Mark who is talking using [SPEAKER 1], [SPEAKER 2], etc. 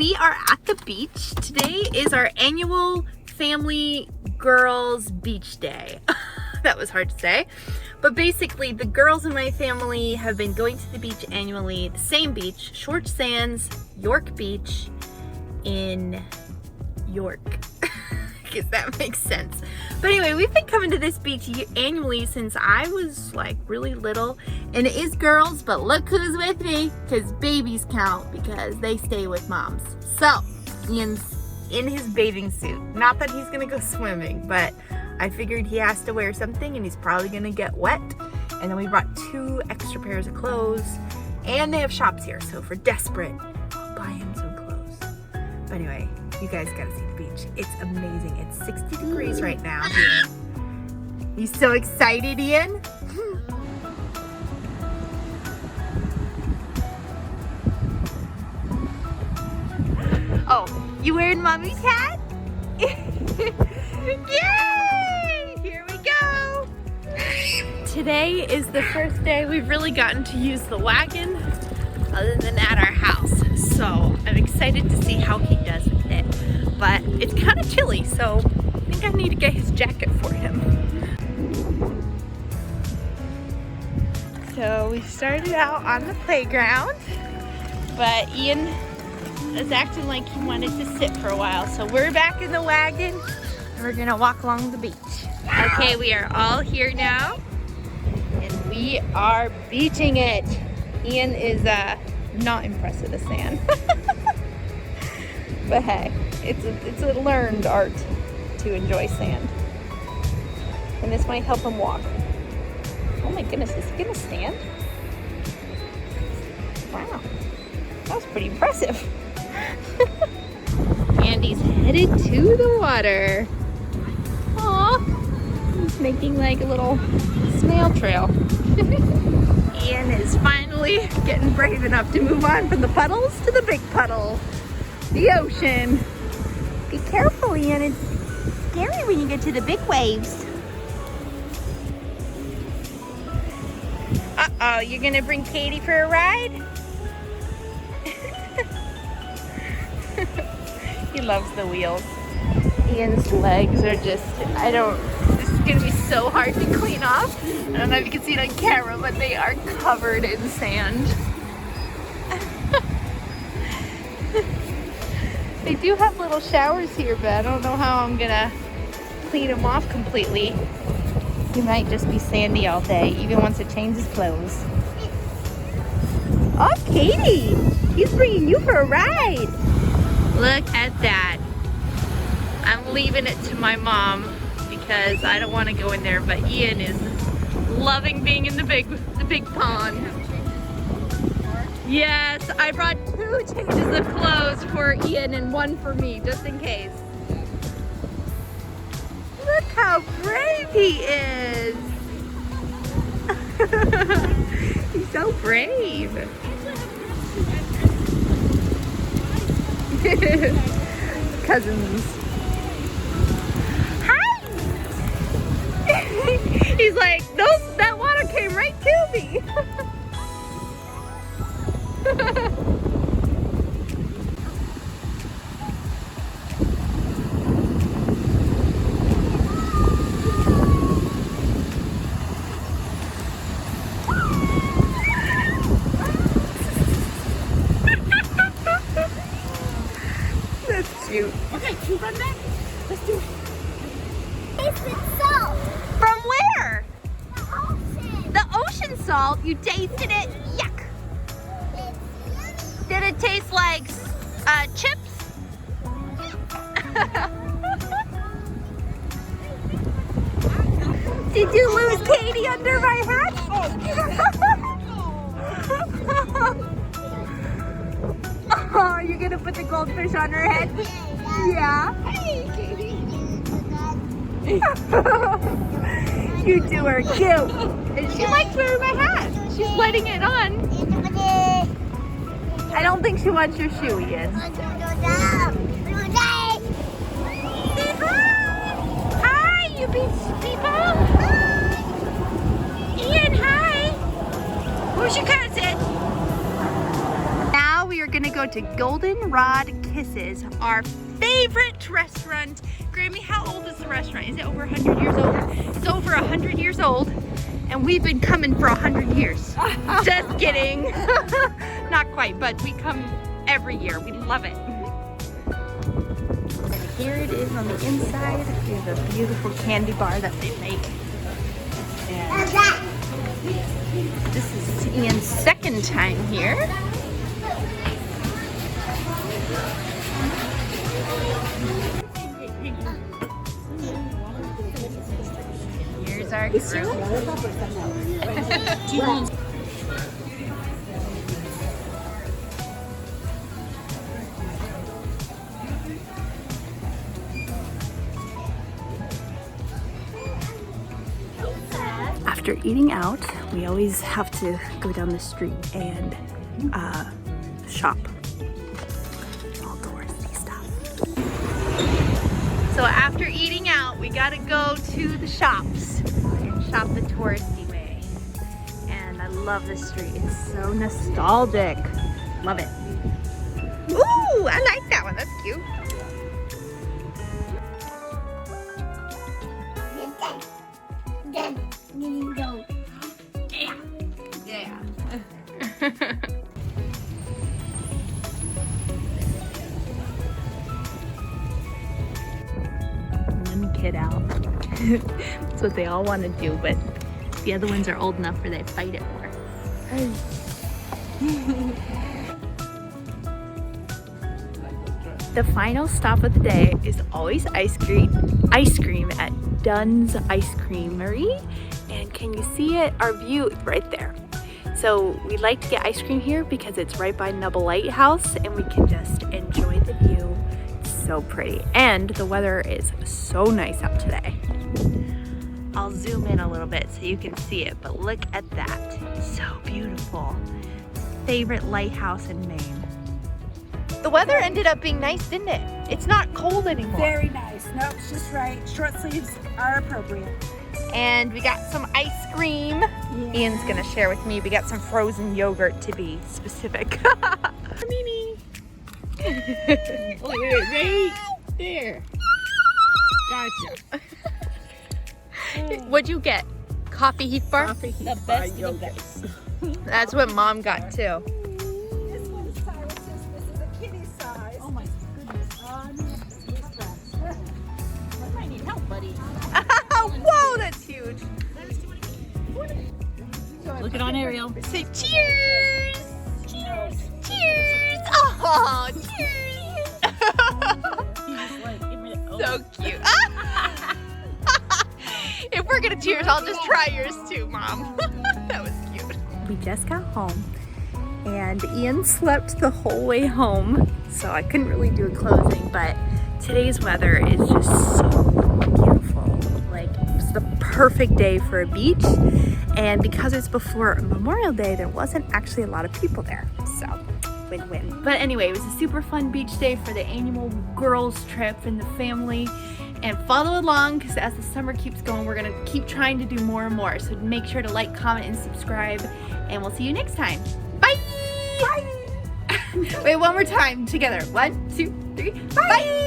[SPEAKER 1] we are at the beach. Today is our annual family girls beach day. That was hard to say. But basically, the girls in my family have been going to the beach annually. The same beach, Short Sands, York Beach in York. Because that makes sense. But anyway, we've been coming to this beach annually since I was like really little. And it is girls, but look who's with me. Because babies count because they stay with moms. So, Ian's in his bathing suit. Not that he's gonna go swimming, but I figured he has to wear something and he's probably gonna get wet. And then we brought 2 extra pairs of clothes. And they have shops here, so if we're desperate, I'll buy him some clothes. But anyway, you guys gotta see the beach. It's amazing. It's 60 degrees right now here. You so excited, Ian? Oh, you wearing mommy's hat? Yay! Here we go! Today is the first day we've really gotten to use the wagon other than at our house. So I'm excited to see how he does with it. But it's kind of chilly, so I think I need to get his jacket for him. So we started out on the playground, but Ian is acting like he wanted to sit for a while. So we're back in the wagon and we're gonna walk along the beach. Okay, we are all here now and we are beaching it. Ian is not impressed with the sand. But hey, it's a learned art to enjoy sand. And this might help him walk. Oh my goodness, is he gonna stand? Wow, that was pretty impressive. Andy's headed to the water. Aw, he's making like a little snail trail. Ian is finally getting brave enough to move on from the puddles to the big puddle. The ocean. Be careful, Ian. It's scary when you get to the big waves. Uh-oh, you're gonna bring Katie for a ride? He loves the wheels. Ian's legs are just, this is gonna be so hard to clean off. I don't know if you can see it on camera, but they are covered in sand. They do have little showers here, but I don't know how I'm gonna clean them off completely. He might just be sandy all day, even once it changes clothes. Oh, Katie! He's bringing you for a ride! Look at that. I'm leaving it to my mom because I don't want to go in there, but Ian is loving being in the big pond. Yes, I brought 2 changes of clothes for Ian and 1 for me, just in case. Look how brave he is. He's so brave. Cousins. Hi! He's like, that water came right to me.
[SPEAKER 2] Okay, can you run back? Let's do it. Tasted salt.
[SPEAKER 1] From where?
[SPEAKER 2] The ocean.
[SPEAKER 1] The ocean salt? You tasted it? Yuck.
[SPEAKER 2] It's yummy.
[SPEAKER 1] Did it taste like chips? Did you lose Katie under my hat? Oh, you're gonna put the goldfish on her head? Yeah.
[SPEAKER 2] Hey, Katie.
[SPEAKER 1] You two are cute. And she likes wearing my hat. She's letting it on. I don't think she wants your shoe, Ian. Say hi. Hi, you beach people. Ian, hi. Who's your cousin? Now we are gonna go to Goldenrod Kisses, our favorite restaurant. Grammy, how old is the restaurant? Is it over 100 years old? It's over 100 years old, and we've been coming for 100 years. Just kidding. Not quite, but we come every year. We love it. And here it is on the inside. Here's a beautiful candy bar that they make. And this is Ian's second time here. Here's our group. After eating out, we always have to go down the street and shop. All touristy stuff. So after eating out, we gotta go to the shops and shop the touristy way. And I love this street. It's so nostalgic. Love it. Ooh, I like that one. That's cute. Yeah. One kid out. That's what they all want to do, but the other ones are old enough where they fight it more. The final stop of the day is always ice cream at Dunn's Ice Creamery. And can you see it? Our view is right there. So we like to get ice cream here because it's right by Lighthouse and we can just enjoy the view. It's so pretty. And the weather is so nice out today. I'll zoom in a little bit so you can see it, but look at that. So beautiful. Favorite lighthouse in Maine. The weather ended up being nice, didn't it? It's not cold anymore.
[SPEAKER 3] Very nice. No, it's just right. Short sleeves are appropriate.
[SPEAKER 1] And we got some ice cream. Yeah. Ian's gonna share with me. We got some frozen yogurt to be specific. Mimi.
[SPEAKER 3] Right there. Gotcha.
[SPEAKER 1] What'd you get? Coffee Heath Bar?
[SPEAKER 3] The best of the best.
[SPEAKER 1] That's what Mom got too.
[SPEAKER 3] This one's Cyrus's. This is a kitty size. Oh my goodness. I might need help, buddy.
[SPEAKER 1] Whoa, that's huge.
[SPEAKER 3] Look it on Ariel.
[SPEAKER 1] Say cheers. Cheers. Cheers. Oh, cheers. So cute. If we're gonna cheers, I'll just try yours too, Mom. That was cute. We just got home and Ian slept the whole way home, so I couldn't really do a closing, but today's weather is just so beautiful. Like, it's the perfect day for a beach, and because it's before Memorial Day, there wasn't actually a lot of people there, so win-win. But anyway, it was a super fun beach day for the annual girls trip and the family. And follow along, because as the summer keeps going, we're gonna keep trying to do more and more. So make sure to like, comment, and subscribe, and we'll see you next time. Bye! Bye! Wait, one more time together. 1, 2, 3, bye!